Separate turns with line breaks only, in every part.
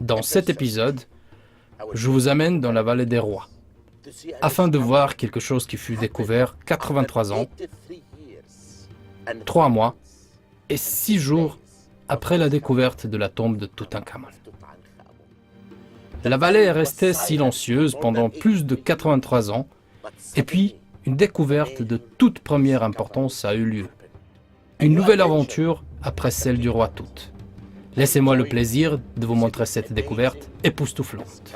Dans cet épisode, je vous amène dans la vallée des rois, afin de voir quelque chose qui fut découvert 83 ans, 3 mois et 6 jours après la découverte de la tombe de Toutankhamon. La vallée est restée silencieuse pendant plus de 83 ans, et puis une découverte de toute première importance a eu lieu. Une nouvelle aventure après celle du roi Tout. Laissez-moi le plaisir de vous montrer cette découverte époustouflante.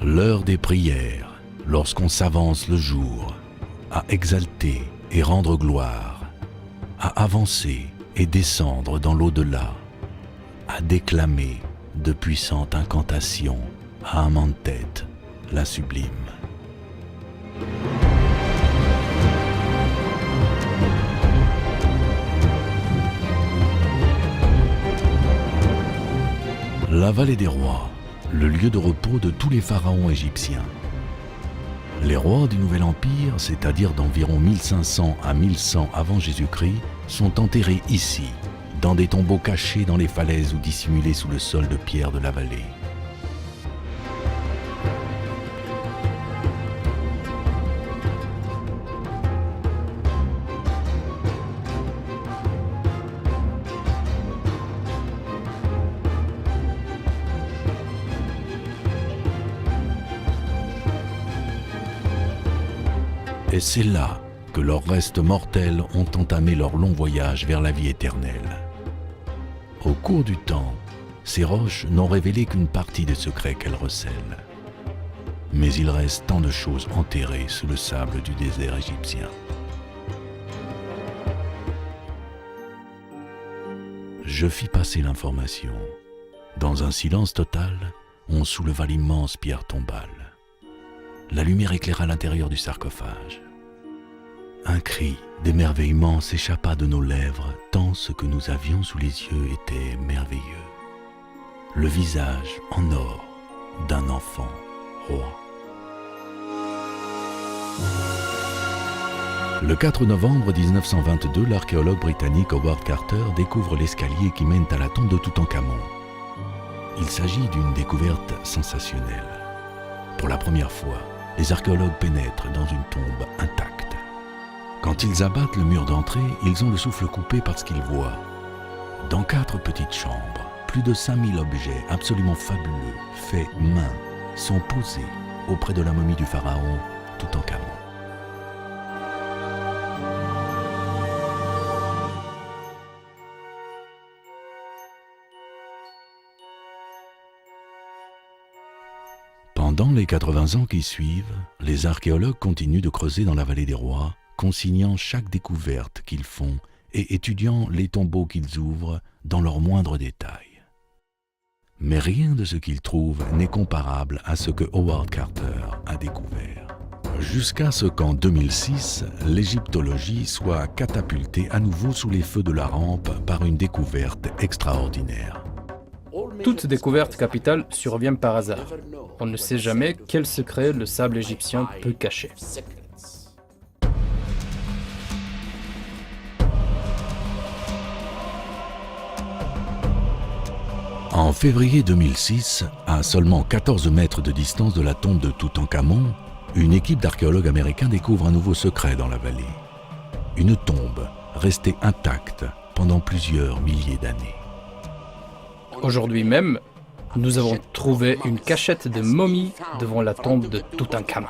L'heure des prières, lorsqu'on s'avance le jour, à exalter et rendre gloire, à avancer et descendre dans l'au-delà, à déclamer de puissantes incantations à Amentet, la sublime. La vallée des rois, le lieu de repos de tous les pharaons égyptiens. Les rois du Nouvel Empire, c'est-à-dire d'environ 1500 à 1100 avant Jésus-Christ, sont enterrés ici, dans des tombeaux cachés dans les falaises ou dissimulés sous le sol de pierre de la vallée. Et c'est là que leurs restes mortels ont entamé leur long voyage vers la vie éternelle. Au cours du temps, ces roches n'ont révélé qu'une partie des secrets qu'elles recèlent. Mais il reste tant de choses enterrées sous le sable du désert égyptien. Je fis passer l'information. Dans un silence total, on souleva l'immense pierre tombale. La lumière éclaira l'intérieur du sarcophage. Un cri d'émerveillement s'échappa de nos lèvres, tant ce que nous avions sous les yeux était merveilleux. Le visage en or d'un enfant roi. Le 4 novembre 1922, l'archéologue britannique Howard Carter découvre l'escalier qui mène à la tombe de Toutankhamon. Il s'agit d'une découverte sensationnelle. Pour la première fois, les archéologues pénètrent dans une tombe intacte. Quand ils abattent le mur d'entrée, ils ont le souffle coupé parce qu'ils voient, dans 4 petites chambres, plus de 5000 objets absolument fabuleux, faits main, sont posés auprès de la momie du pharaon Toutankhamon. Pendant les 80 ans qui suivent, les archéologues continuent de creuser dans la vallée des rois, consignant chaque découverte qu'ils font et étudiant les tombeaux qu'ils ouvrent dans leurs moindres détails. Mais rien de ce qu'ils trouvent n'est comparable à ce que Howard Carter a découvert. Jusqu'à ce qu'en 2006, l'égyptologie soit catapultée à nouveau sous les feux de la rampe par une découverte extraordinaire.
Toute découverte capitale survient par hasard. On ne sait jamais quel secret le sable égyptien peut cacher.
En février 2006, à seulement 14 mètres de distance de la tombe de Toutankhamon, une équipe d'archéologues américains découvre un nouveau secret dans la vallée. Une tombe restée intacte pendant plusieurs milliers d'années.
Aujourd'hui même, nous avons trouvé une cachette de momies devant la tombe de Toutankhamon.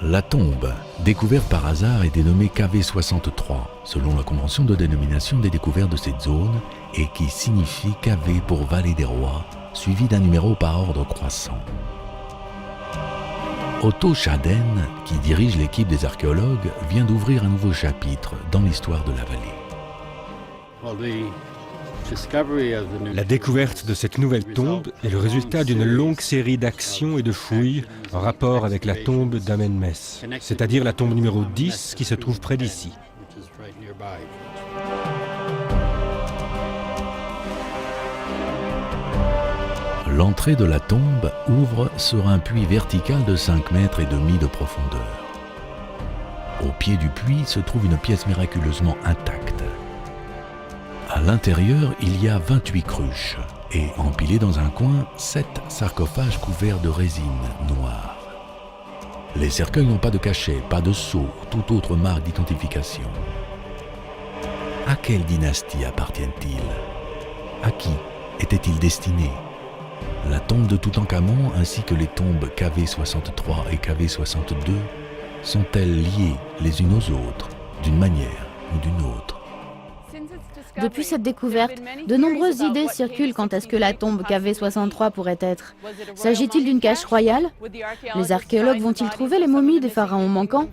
La tombe, découverte par hasard, est dénommée KV63, selon la convention de dénomination des découvertes de cette zone, et qui signifie KV pour Vallée des Rois, suivi d'un numéro par ordre croissant. Otto Schaden, qui dirige l'équipe des archéologues, vient d'ouvrir un nouveau chapitre dans l'histoire de la vallée.
La découverte de cette nouvelle tombe est le résultat d'une longue série d'actions et de fouilles en rapport avec la tombe d'Amenmès, c'est-à-dire la tombe numéro 10 qui se trouve près d'ici.
L'entrée de la tombe ouvre sur un puits vertical de 5 mètres et demi de profondeur. Au pied du puits se trouve une pièce miraculeusement intacte. À l'intérieur, il y a 28 cruches et empilés dans un coin, 7 sarcophages couverts de résine noire. Les cercueils n'ont pas de cachet, pas de sceau ou toute autre marque d'identification. À quelle dynastie appartiennent-ils? À qui étaient-ils destinés? La tombe de Toutankhamon ainsi que les tombes KV63 et KV62 sont-elles liées les unes aux autres, d'une manière ou d'une autre?
Depuis cette découverte, de nombreuses idées circulent quant à ce que la tombe KV63 pourrait être. S'agit-il d'une cache royale? Les archéologues vont-ils trouver les momies des pharaons manquants?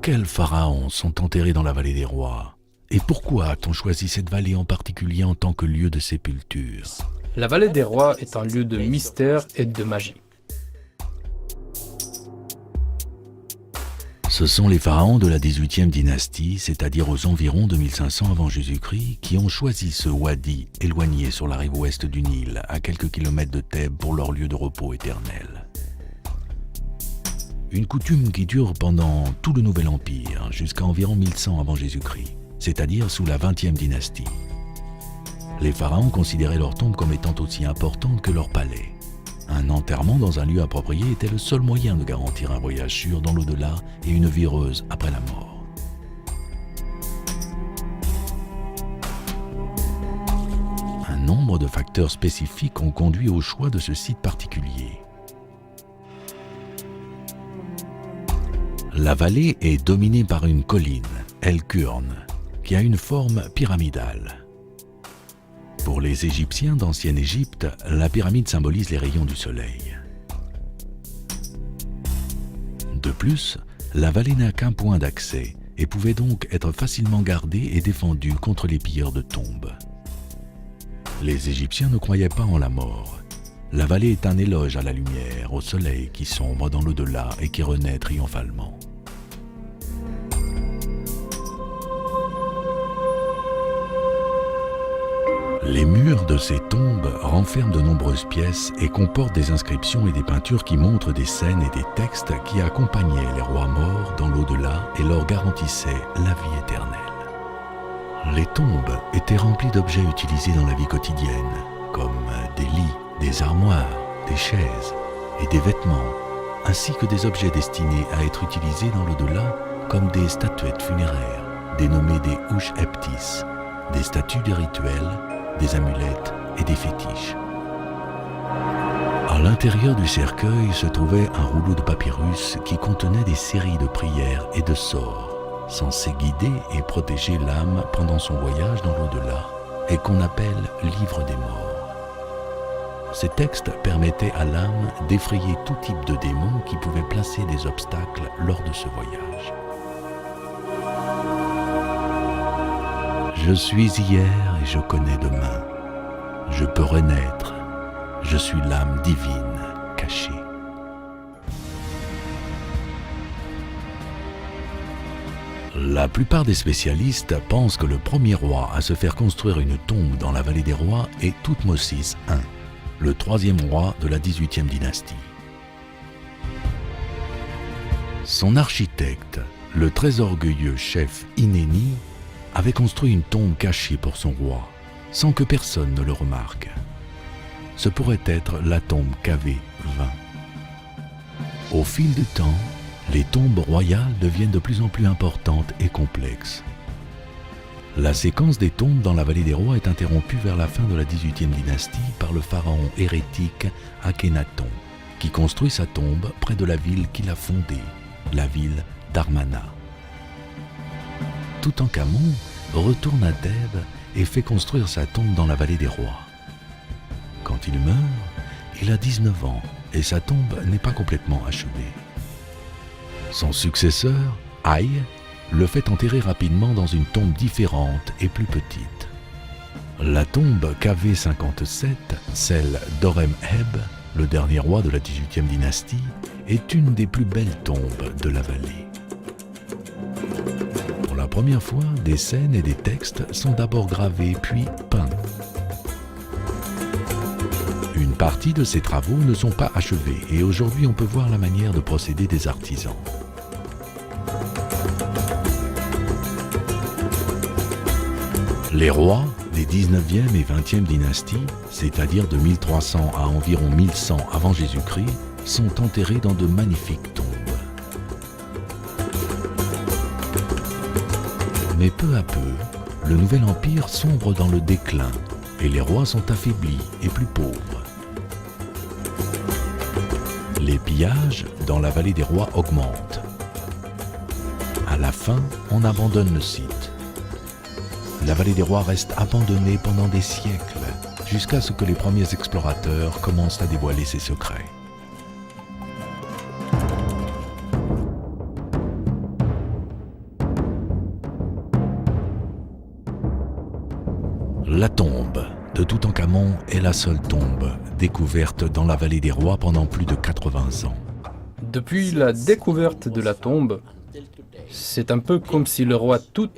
Quels pharaons sont enterrés dans la vallée des rois? Et pourquoi a-t-on choisi cette vallée en particulier en tant que lieu de sépulture?
La vallée des rois est un lieu de mystère et de magie.
Ce sont les pharaons de la 18e dynastie, c'est-à-dire aux environs de 1500 avant Jésus-Christ, qui ont choisi ce wadi éloigné sur la rive ouest du Nil, à quelques kilomètres de Thèbes, pour leur lieu de repos éternel. Une coutume qui dure pendant tout le Nouvel Empire, jusqu'à environ 1100 avant Jésus-Christ, c'est-à-dire sous la 20e dynastie. Les pharaons considéraient leur tombe comme étant aussi importante que leur palais. Un enterrement dans un lieu approprié était le seul moyen de garantir un voyage sûr dans l'au-delà et une vie heureuse après la mort. Un nombre de facteurs spécifiques ont conduit au choix de ce site particulier. La vallée est dominée par une colline, El Qurn, qui a une forme pyramidale. Pour les Égyptiens d'Ancienne Égypte, la pyramide symbolise les rayons du soleil. De plus, la vallée n'a qu'un point d'accès et pouvait donc être facilement gardée et défendue contre les pilleurs de tombes. Les Égyptiens ne croyaient pas en la mort. La vallée est un éloge à la lumière, au soleil qui sombre dans l'au-delà et qui renaît triomphalement. Les murs de ces tombes renferment de nombreuses pièces et comportent des inscriptions et des peintures qui montrent des scènes et des textes qui accompagnaient les rois morts dans l'au-delà et leur garantissaient la vie éternelle. Les tombes étaient remplies d'objets utilisés dans la vie quotidienne, comme des lits, des armoires, des chaises et des vêtements, ainsi que des objets destinés à être utilisés dans l'au-delà, comme des statuettes funéraires, dénommées des Usheptis, des statues de rituels, des amulettes et des fétiches. À l'intérieur du cercueil se trouvait un rouleau de papyrus qui contenait des séries de prières et de sorts, censés guider et protéger l'âme pendant son voyage dans l'au-delà, et qu'on appelle Livre des morts. Ces textes permettaient à l'âme d'effrayer tout type de démons qui pouvaient placer des obstacles lors de ce voyage. Je suis hier et je connais demain. Je peux renaître. Je suis l'âme divine cachée. La plupart des spécialistes pensent que le premier roi à se faire construire une tombe dans la vallée des rois est Thoutmôsis I, le troisième roi de la 18e dynastie. Son architecte, le très orgueilleux chef Inéni, avait construit une tombe cachée pour son roi, sans que personne ne le remarque. Ce pourrait être la tombe KV20. Au fil du temps, les tombes royales deviennent de plus en plus importantes et complexes. La séquence des tombes dans la vallée des rois est interrompue vers la fin de la 18e dynastie par le pharaon hérétique Akhénaton, qui construit sa tombe près de la ville qu'il a fondée, la ville d'Armana. Toutankhamon retourne à Thèbes et fait construire sa tombe dans la vallée des rois. Quand il meurt, il a 19 ans et sa tombe n'est pas complètement achevée. Son successeur, Aïe, le fait enterrer rapidement dans une tombe différente et plus petite. La tombe KV57, celle d'Horemheb, le dernier roi de la 18e dynastie, est une des plus belles tombes de la vallée. Pour la première fois, des scènes et des textes sont d'abord gravés puis peints. Une partie de ces travaux ne sont pas achevés et aujourd'hui on peut voir la manière de procéder des artisans. Les rois des 19e et 20e dynasties, c'est-à-dire de 1300 à environ 1100 avant Jésus-Christ, sont enterrés dans de magnifiques tombes. Mais peu à peu, le Nouvel Empire sombre dans le déclin et les rois sont affaiblis et plus pauvres. Les pillages dans la vallée des rois augmentent. À la fin, on abandonne le site. La vallée des rois reste abandonnée pendant des siècles, jusqu'à ce que les premiers explorateurs commencent à dévoiler ses secrets. La tombe de Toutankhamon est la seule tombe découverte dans la vallée des rois pendant plus de 80 ans.
Depuis la découverte de la tombe, c'est un peu comme si le roi Tout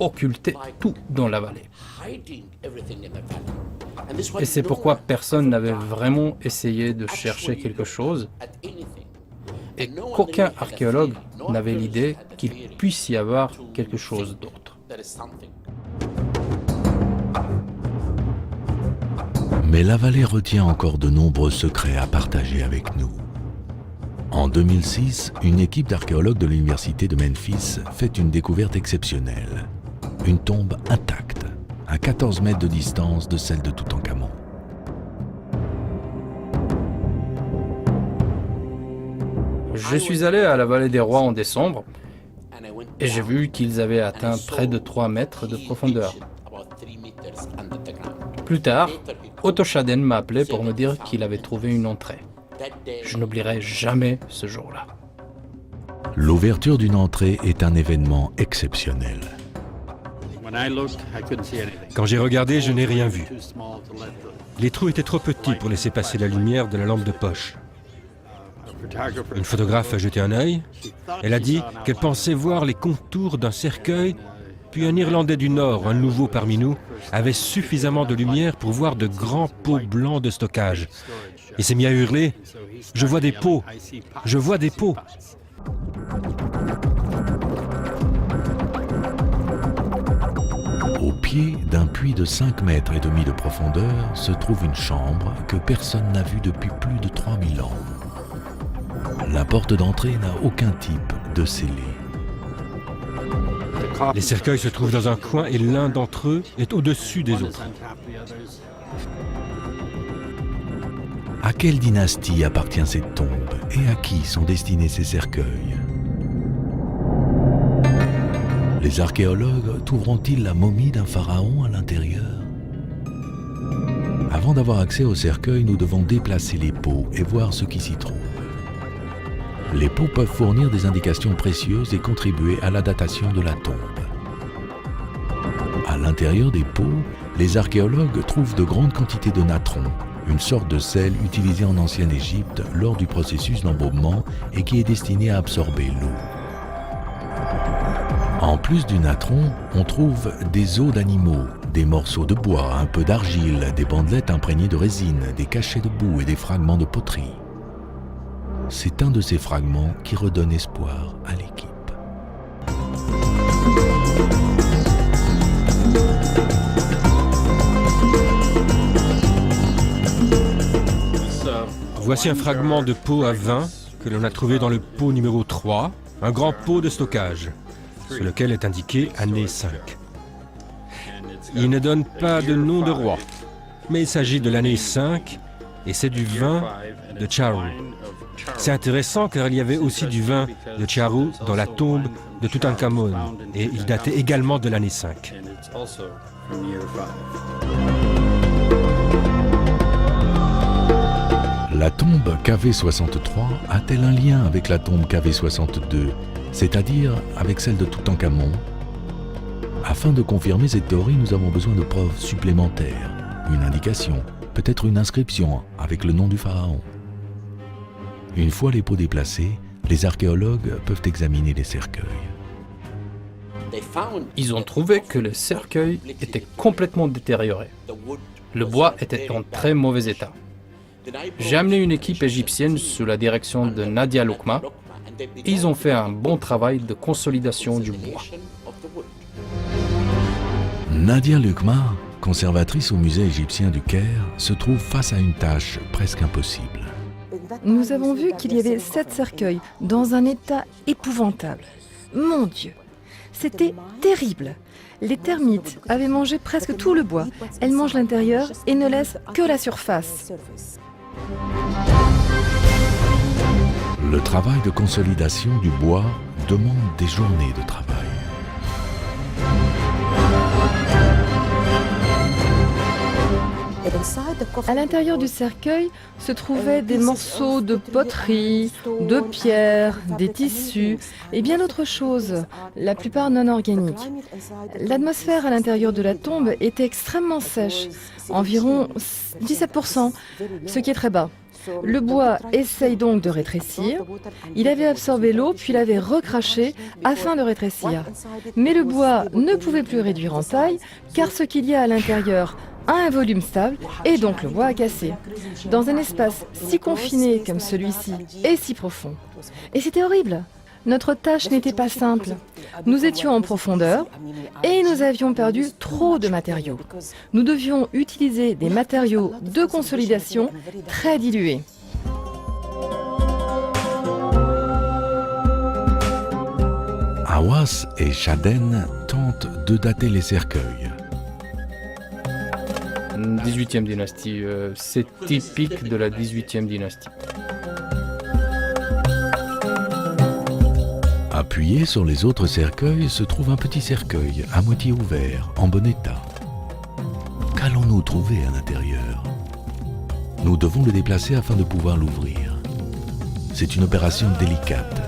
occultait tout dans la vallée. Et c'est pourquoi personne n'avait vraiment essayé de chercher quelque chose et qu'aucun archéologue n'avait l'idée qu'il puisse y avoir quelque chose d'autre.
Mais la vallée retient encore de nombreux secrets à partager avec nous. En 2006, une équipe d'archéologues de l'université de Memphis fait une découverte exceptionnelle. Une tombe intacte, à 14 mètres de distance de celle de Toutankhamon.
Je suis allé à la vallée des rois en décembre et j'ai vu qu'ils avaient atteint près de 3 mètres de profondeur. Plus tard, Otto Schaden m'a appelé pour me dire qu'il avait trouvé une entrée. Je n'oublierai jamais ce jour-là.
L'ouverture d'une entrée est un événement exceptionnel.
Quand j'ai regardé, je n'ai rien vu. Les trous étaient trop petits pour laisser passer la lumière de la lampe de poche. Une photographe a jeté un œil. Elle a dit qu'elle pensait voir les contours d'un cercueil, puis un Irlandais du Nord, un nouveau parmi nous, avait suffisamment de lumière pour voir de grands pots blancs de stockage. Il s'est mis à hurler « Je vois des pots! Je vois des pots !»
Au pied d'un puits de 5 mètres et demi de profondeur se trouve une chambre que personne n'a vue depuis plus de 3000 ans. La porte d'entrée n'a aucun type de scellé.
Les cercueils se trouvent dans un coin et l'un d'entre eux est au-dessus des autres.
À quelle dynastie appartient cette tombe et à qui sont destinés ces cercueils? Les archéologues trouveront-ils la momie d'un pharaon à l'intérieur? Avant d'avoir accès au cercueil, nous devons déplacer les pots et voir ce qui s'y trouve. Les pots peuvent fournir des indications précieuses et contribuer à la datation de la tombe. À l'intérieur des pots, les archéologues trouvent de grandes quantités de natron, une sorte de sel utilisé en ancienne Égypte lors du processus d'embaumement et qui est destiné à absorber l'eau. En plus du natron, on trouve des os d'animaux, des morceaux de bois, un peu d'argile, des bandelettes imprégnées de résine, des cachets de boue et des fragments de poterie. C'est un de ces fragments qui redonne espoir à l'équipe.
Voici un fragment de pot à vin que l'on a trouvé dans le pot numéro 3, un grand pot de stockage, sur lequel est indiqué année 5. Il ne donne pas de nom de roi, mais il s'agit de l'année 5 et c'est du vin de Charu. C'est intéressant car il y avait aussi du vin de Charu dans la tombe de Toutankhamon et il datait également de l'année 5.
La tombe KV63 a-t-elle un lien avec la tombe KV62, c'est-à-dire avec celle de Toutankhamon? Afin de confirmer cette théorie, nous avons besoin de preuves supplémentaires, une indication, peut-être une inscription avec le nom du pharaon. Une fois les pots déplacés, les archéologues peuvent examiner les cercueils.
Ils ont trouvé que le cercueil était complètement détérioré. Le bois était en très mauvais état. J'ai amené une équipe égyptienne sous la direction de Nadia Loukma. Ils ont fait un bon travail de consolidation du bois.
Nadia Loukma, conservatrice au musée égyptien du Caire, se trouve face à une tâche presque impossible.
Nous avons vu qu'il y avait 7 cercueils dans un état épouvantable. Mon Dieu, c'était terrible. Les termites avaient mangé presque tout le bois. Elles mangent l'intérieur et ne laissent que la surface.
Le travail de consolidation du bois demande des journées de travail.
À l'intérieur du cercueil se trouvaient des morceaux de poterie, de pierre, des tissus et bien d'autres choses, la plupart non organiques. L'atmosphère à l'intérieur de la tombe était extrêmement sèche, environ 17%, ce qui est très bas. Le bois essaye donc de rétrécir. Il avait absorbé l'eau puis l'avait recraché afin de rétrécir. Mais le bois ne pouvait plus réduire en taille car ce qu'il y a à l'intérieur a un volume stable et donc le bois a cassé. Dans un espace si confiné comme celui-ci et si profond. Et c'était horrible. Notre tâche n'était pas simple. Nous étions en profondeur et nous avions perdu trop de matériaux. Nous devions utiliser des matériaux de consolidation très dilués.
Hawass et Shaden tentent de dater les cercueils.
18e dynastie, c'est typique de la 18e dynastie.
Appuyé sur les autres cercueils se trouve un petit cercueil à moitié ouvert, en bon état. Qu'allons-nous trouver à l'intérieur? Nous devons le déplacer afin de pouvoir l'ouvrir. C'est une opération délicate.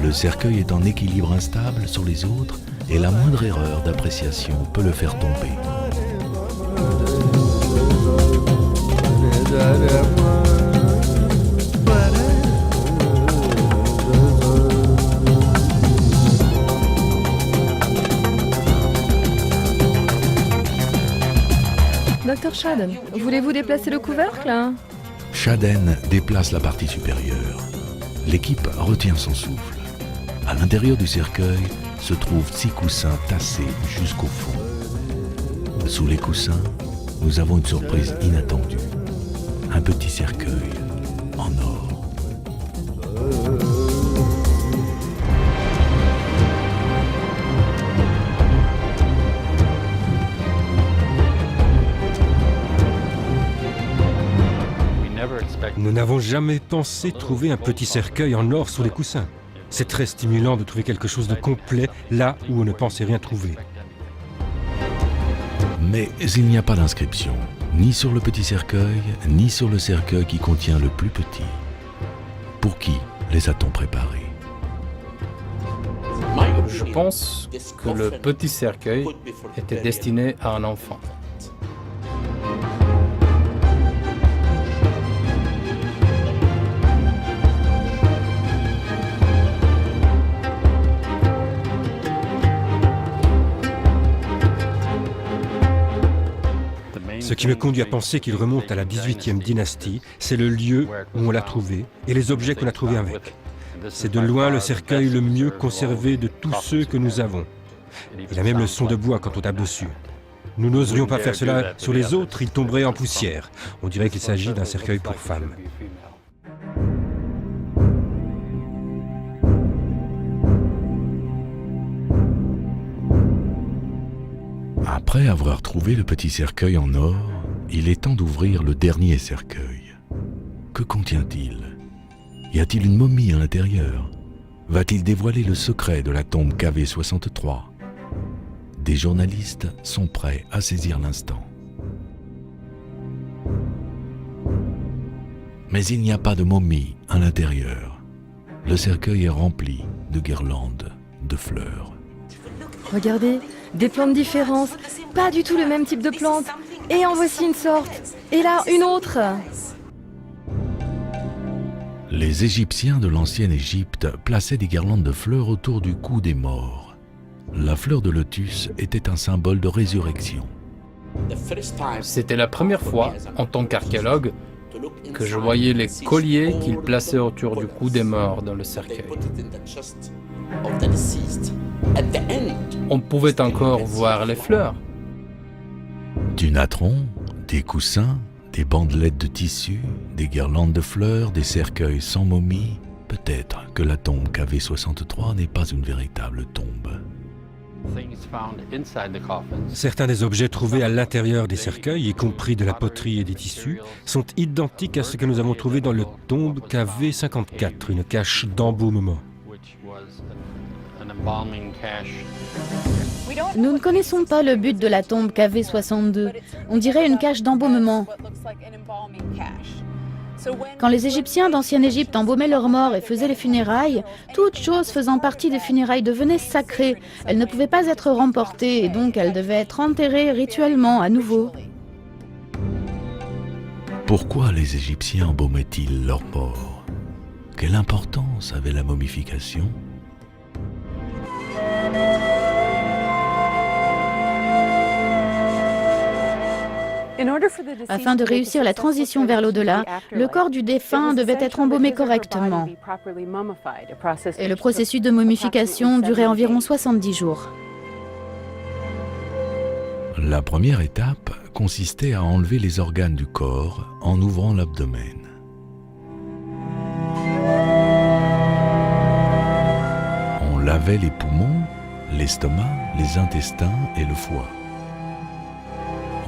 Le cercueil est en équilibre instable sur les autres et la moindre erreur d'appréciation peut le faire tomber.
Docteur Shaden, voulez-vous déplacer le couvercle?
Shaden déplace la partie supérieure. L'équipe retient son souffle. À l'intérieur du cercueil se trouvent 6 coussins tassés jusqu'au fond. Sous les coussins, nous avons une surprise inattendue. Un petit cercueil en or.
Nous n'avons jamais pensé trouver un petit cercueil en or sous les coussins. C'est très stimulant de trouver quelque chose de complet là où on ne pensait rien trouver.
Mais il n'y a pas d'inscription, ni sur le petit cercueil, ni sur le cercueil qui contient le plus petit. Pour qui les a-t-on préparés?
Je pense que le petit cercueil était destiné à un enfant.
Ce qui me conduit à penser qu'il remonte à la 18e dynastie, c'est le lieu où on l'a trouvé et les objets qu'on a trouvés avec. C'est de loin le cercueil le mieux conservé de tous ceux que nous avons. Il a même le son de bois quand on tape dessus. Nous n'oserions pas faire cela sur les autres, ils tomberaient en poussière. On dirait qu'il s'agit d'un cercueil pour femmes.
Après avoir trouvé le petit cercueil en or, il est temps d'ouvrir le dernier cercueil. Que contient-il? Y a-t-il une momie à l'intérieur? Va-t-il dévoiler le secret de la tombe KV63? Des journalistes sont prêts à saisir l'instant. Mais il n'y a pas de momie à l'intérieur. Le cercueil est rempli de guirlandes de fleurs.
Regardez, des plantes différentes, pas du tout le même type de plante. Et en voici une sorte, et là une autre.
Les Égyptiens de l'ancienne Égypte plaçaient des guirlandes de fleurs autour du cou des morts. La fleur de lotus était un symbole de résurrection.
C'était la première fois, en tant qu'archéologue, que je voyais les colliers qu'ils plaçaient autour du cou des morts dans le cercueil. On pouvait encore voir les fleurs.
Du natron, des coussins, des bandelettes de tissu, des guirlandes de fleurs, des cercueils sans momie. Peut-être que la tombe KV63 n'est pas une véritable tombe.
Certains des objets trouvés à l'intérieur des cercueils, y compris de la poterie et des tissus, sont identiques à ce que nous avons trouvé dans le tombe KV54, une cache d'embaumement.
Nous ne connaissons pas le but de la tombe KV62. On dirait une cache d'embaumement. Quand les Égyptiens d'Ancienne Égypte embaumaient leurs morts et faisaient les funérailles, toute chose faisant partie des funérailles devenait sacrée. Elle ne pouvait pas être remportée et donc elle devait être enterrée rituellement à nouveau.
Pourquoi les Égyptiens embaumaient-ils leurs morts? Quelle importance avait la momification?
Afin de réussir la transition vers l'au-delà, le corps du défunt devait être embaumé correctement. Et le processus de momification durait environ 70 jours.
La première étape consistait à enlever les organes du corps en ouvrant l'abdomen. On lavait les poumons, l'estomac, les intestins et le foie.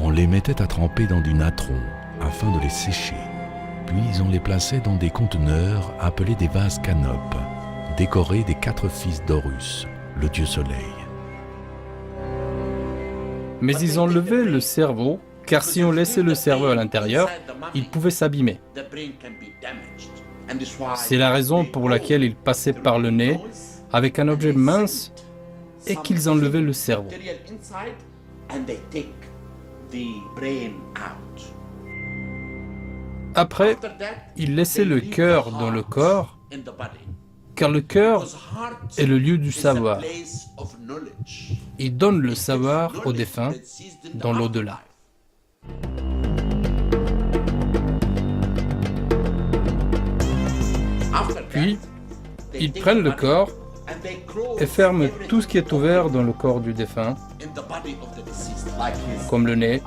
On les mettait à tremper dans du natron afin de les sécher. Puis on les plaçait dans des conteneurs appelés des vases canopes, décorés des 4 fils d'Horus, le dieu soleil.
Mais ils enlevaient le cerveau, car si on laissait le cerveau à l'intérieur, il pouvait s'abîmer. C'est la raison pour laquelle ils passaient par le nez avec un objet mince et qu'ils enlevaient le cerveau. Après, ils laissaient le cœur dans le corps, car le cœur est le lieu du savoir. Il donne le savoir aux défunts dans l'au-delà. Puis, ils prennent le corps et ferment tout ce qui est ouvert dans le corps du défunt, comme le nez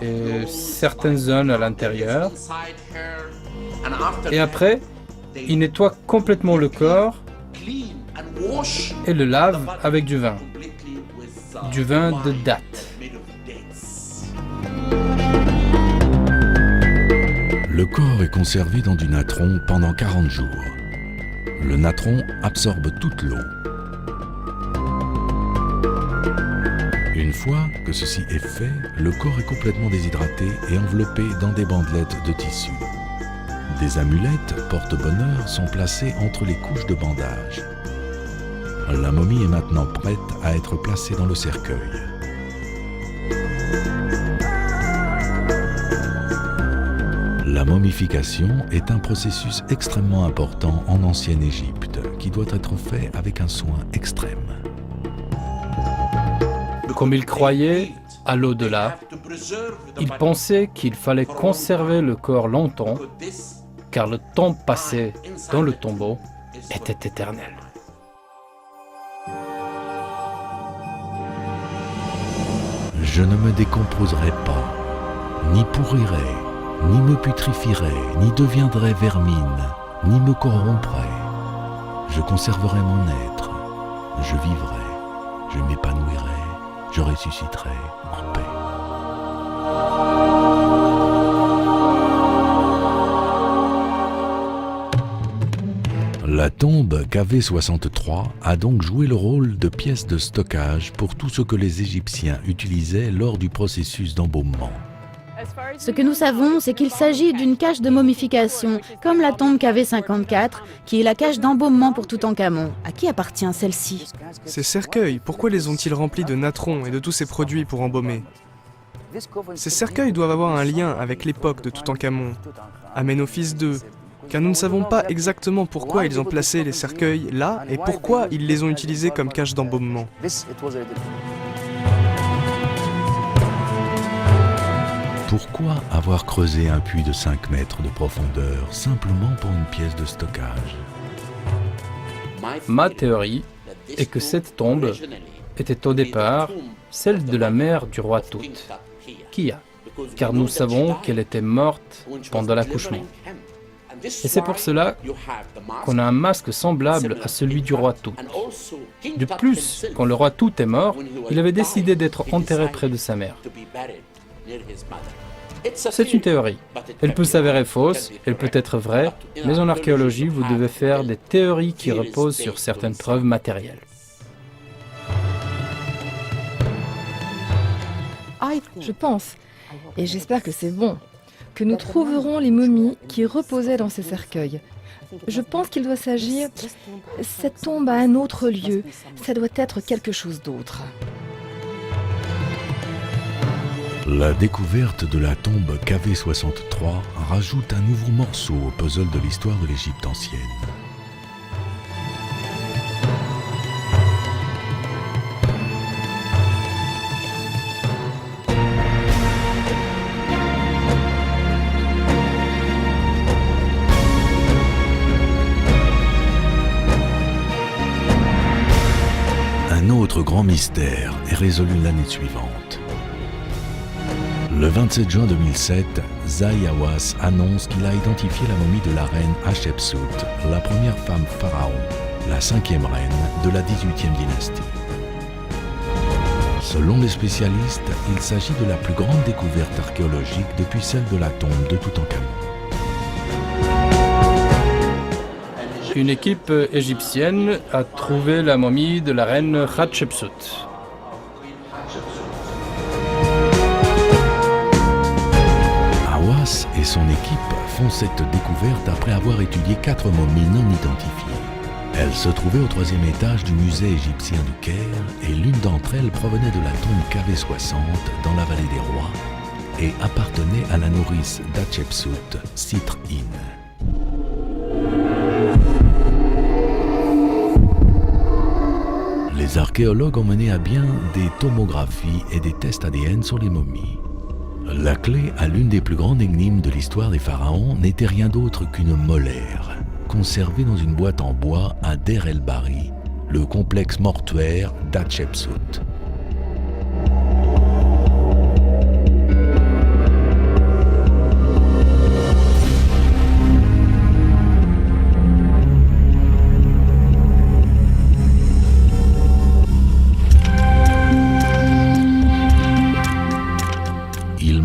et certaines zones à l'intérieur. Et après, ils nettoient complètement le corps et le lavent avec du vin de date.
Le corps est conservé dans du natron pendant 40 jours. Le natron absorbe toute l'eau. Une fois que ceci est fait, le corps est complètement déshydraté et enveloppé dans des bandelettes de tissu. Des amulettes porte-bonheur sont placées entre les couches de bandage. La momie est maintenant prête à être placée dans le cercueil. La momification est un processus extrêmement important en Ancienne Égypte qui doit être fait avec un soin extrême.
Comme ils croyaient à l'au-delà, ils pensaient qu'il fallait conserver le corps longtemps, car le temps passé dans le tombeau était éternel.
Je ne me décomposerai pas, ni pourrirai, ni me putrifierai, ni deviendrai vermine, ni me corromprai. Je conserverai mon être, je vivrai, je m'épanouirai, je ressusciterai en paix. La tombe KV63 a donc joué le rôle de pièce de stockage pour tout ce que les Égyptiens utilisaient lors du processus d'embaumement.
Ce que nous savons, c'est qu'il s'agit d'une cache de momification, comme la tombe KV54, qui est la cache d'embaumement pour Toutankhamon. À qui appartient celle-ci?
Ces cercueils, pourquoi les ont-ils remplis de natron et de tous ces produits pour embaumer? Ces cercueils doivent avoir un lien avec l'époque de Toutankhamon, Aménophis II, car nous ne savons pas exactement pourquoi ils ont placé les cercueils là et pourquoi ils les ont utilisés comme cache d'embaumement.
Pourquoi avoir creusé un puits de 5 mètres de profondeur simplement pour une pièce de stockage?
Ma théorie est que cette tombe était au départ celle de la mère du roi Tout, Kia, car nous savons qu'elle était morte pendant l'accouchement. Et c'est pour cela qu'on a un masque semblable à celui du roi Tout. De plus, quand le roi Tout est mort, il avait décidé d'être enterré près de sa mère. C'est une théorie. Elle peut s'avérer fausse, elle peut être vraie, mais en archéologie, vous devez faire des théories qui reposent sur certaines preuves matérielles.
Je pense, et j'espère que c'est bon, que nous trouverons les momies qui reposaient dans ces cercueils. Je pense qu'il doit s'agir... Cette tombe a un autre lieu, ça doit être quelque chose d'autre.
La découverte de la tombe KV63 rajoute un nouveau morceau au puzzle de l'histoire de l'Égypte ancienne. Un autre grand mystère est résolu l'année suivante. Le 27 juin 2007, Zahi Hawass annonce qu'il a identifié la momie de la reine Hatshepsut, la première femme pharaon, la 5e reine de la 18e dynastie. Selon les spécialistes, il s'agit de la plus grande découverte archéologique depuis celle de la tombe de Toutankhamon.
Une équipe égyptienne a trouvé la momie de la reine Hatshepsut.
Hawass et son équipe font cette découverte après avoir étudié 4 momies non identifiées. Elles se trouvaient au 3e étage du musée égyptien du Caire et l'une d'entre elles provenait de la tombe KV60 dans la vallée des rois et appartenait à la nourrice d'Hatshepsut, Sitr-In. Les archéologues ont mené à bien des tomographies et des tests ADN sur les momies. La clé à l'une des plus grandes énigmes de l'histoire des pharaons n'était rien d'autre qu'une molaire, conservée dans une boîte en bois à Der el-Bahri, le complexe mortuaire d'Hatshepsut.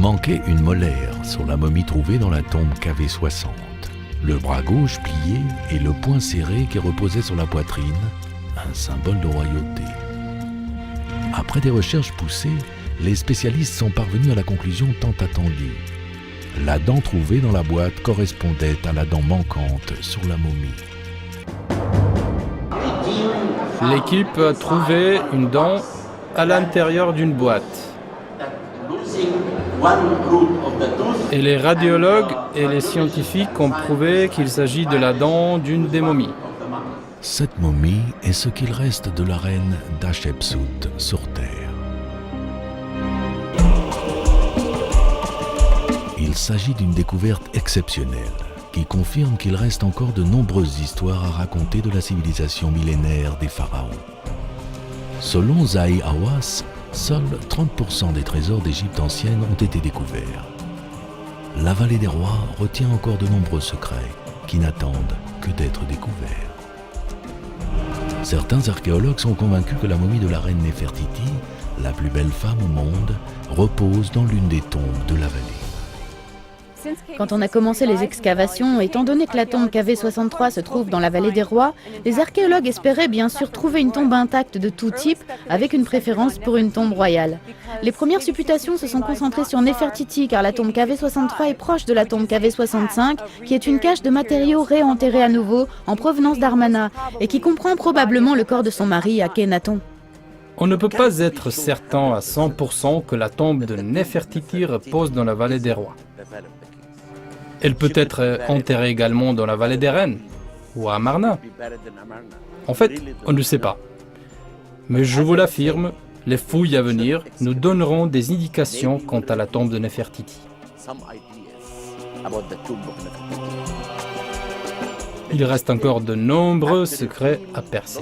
Manquait une molaire sur la momie trouvée dans la tombe KV60. Le bras gauche plié et le poing serré qui reposait sur la poitrine, un symbole de royauté. Après des recherches poussées, les spécialistes sont parvenus à la conclusion tant attendue. La dent trouvée dans la boîte correspondait à la dent manquante sur la momie.
L'équipe a trouvé une dent à l'intérieur d'une boîte. Et les radiologues et les scientifiques ont prouvé qu'il s'agit de la dent d'une des momies.
Cette momie est ce qu'il reste de la reine d'Hatshepsut sur Terre. Il s'agit d'une découverte exceptionnelle qui confirme qu'il reste encore de nombreuses histoires à raconter de la civilisation millénaire des pharaons. Selon Zahi Hawass, seuls 30% des trésors d'Égypte ancienne ont été découverts. La vallée des rois retient encore de nombreux secrets qui n'attendent que d'être découverts. Certains archéologues sont convaincus que la momie de la reine Néfertiti, la plus belle femme au monde, repose dans l'une des tombes de la vallée.
Quand on a commencé les excavations, étant donné que la tombe KV63 se trouve dans la vallée des rois, les archéologues espéraient bien sûr trouver une tombe intacte de tout type, avec une préférence pour une tombe royale. Les premières supputations se sont concentrées sur Néfertiti, car la tombe KV63 est proche de la tombe KV65, qui est une cache de matériaux réenterrés à nouveau en provenance d'Armana, et qui comprend probablement le corps de son mari, Akhenaton.
On ne peut pas être certain à 100% que la tombe de Néfertiti repose dans la vallée des rois. Elle peut être enterrée également dans la vallée des Reines ou à Amarna. En fait, on ne sait pas. Mais je vous l'affirme, les fouilles à venir nous donneront des indications quant à la tombe de Nefertiti. Il reste encore de nombreux secrets à percer.